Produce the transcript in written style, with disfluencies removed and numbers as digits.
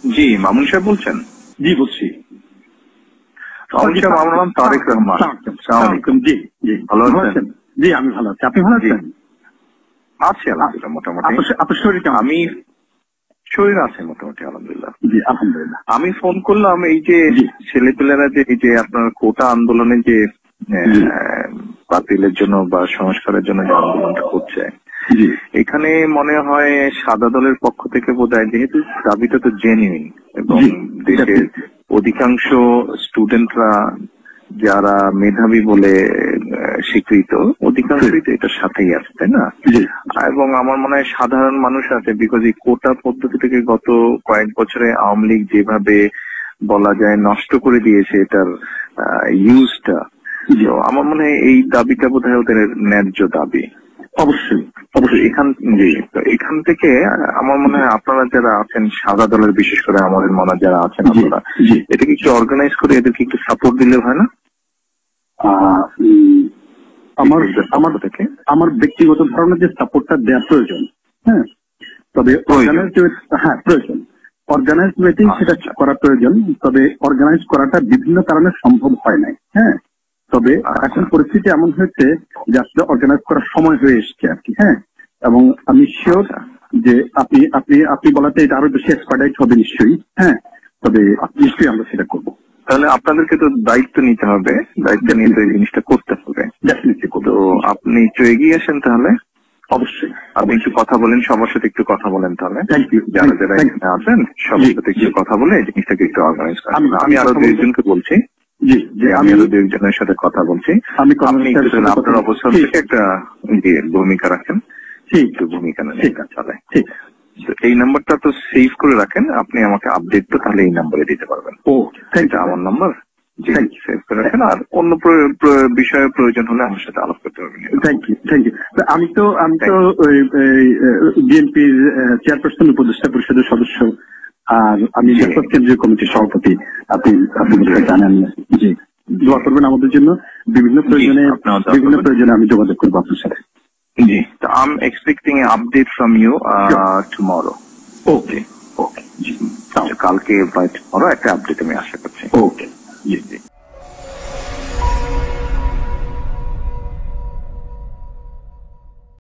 জি, মামুন সাহেব বলছেন? জি বলছি। মামুন সাহেব, আমার নাম তারেক রহমান। জি জি, ভালো আছেন? জি আমি ভালো আছি, আপনি ভালো আছেন? আছি আলহামদুলিল্লাহ মোটামুটি। আপনার শরীর কেমন? আমি শরীর আছে মোটামুটি আলহামদুলিল্লাহ। জি আলহামদুলিল্লাহ। আমি ফোন করলাম এই যে ছেলেপেলেরা যে এই যে আপনার কোটা আন্দোলনে যে বাতিলের জন্য বা সংস্কারের জন্য যে আন্দোলনটা করছে, এখানে মনে হয় সাদা দলের পক্ষ থেকে বোধহয়, যেহেতু দাবিটা তো জেনুইন এবং দেশের অধিকাংশ স্টুডেন্টরা যারা মেধাবী বলে স্বীকৃত, অধিকাংশই তো এটার সাথেই আছে, তাই না? এবং আমার মনে হয় সাধারণ মানুষ আছে, বিকজ এই কোটা পদ্ধতি থেকে গত কয়েক বছরে আওয়ামী লীগ যেভাবে বলা যায় নষ্ট করে দিয়েছে এটার ইউজটা, আমার মনে হয় এই দাবিটা বোধহয় ওদের ন্যায্য দাবি। অবশ্যই অবশ্যই এখান থেকে আমার মনে হয় আপনারা যারা আছেন সাদা দলের, বিশেষ করে আমাদের মনে যারা আছেন আপনারা, এটাকে একটু অর্গানাইজ করে এদেরকে একটু সাপোর্ট দিলে হয় না? আমার ব্যক্তিগত ধারণা যে সাপোর্টটা দেওয়া প্রয়োজন, হ্যাঁ, তবে প্রয়োজন অর্গানাইজ ওয়েতেই সেটা করা প্রয়োজন। তবে অর্গানাইজ করাটা বিভিন্ন কারণে সম্ভব হয় নাই, হ্যাঁ। তবে এখন পরিস্থিতি এমন হয়েছে যে আসলে অর্গানাইজ করার সময় হয়ে এসছে আর কি, হ্যাঁ। এবং আমি শিওর যে আপনি বলাতে এটা আরো বেশি এক্সপার্টাইজ হবে নিশ্চয়ই, হ্যাঁ। তবে নিশ্চয়ই আমরা সেটা করবো। তাহলে আপনাদেরকে তো দায়িত্ব নিতে হবে, দায়িত্ব নিয়ে তো এই জিনিসটা করতে হবে। তো আপনি একটু এগিয়ে আসেন তাহলে। অবশ্যই আপনি একটু কথা বলেন, সবার সাথে একটু কথা বলেন তাহলে, যারা যারা এখানে আছেন সবার সাথে একটু কথা বলে এই জিনিসটাকে একটু অর্গানাইজ করেন। আমি আরো দুইজনকে বলছি, আমি আরো দুইজনের সাথে কথা বলছি। আপনি আপনার অবস্থান থেকে একটা ভূমিকা রাখেন, একটু ভূমিকা নেন চলে। এই নাম্বারটা তো সেভ করে রাখেন, আপনি আমাকে আপডেট তো তাহলে এই নাম্বারে দিতে পারবেন। এটা আমার নাম্বার, সেভ করে রাখেন। আর অন্য বিষয়ের প্রয়োজন হলে আমার সাথে আলাপ করতে পারবেন। Thank you. আমি তো বিএনপির চেয়ারপারসন, উপদেষ্টা পরিষদের সদস্য, আর আমি কেন্দ্রীয় কমিটির সভাপতি। আপনি জানেন। জি, দোয়া করবেন আমাদের জন্য। বিভিন্ন প্রয়োজনে আমি যোগাযোগ করবো আপনার সাথে। জি, I'm expecting an update from you tomorrow. ওকে, কালকে বা tomorrow একটা আপডেট আমি আশা করি।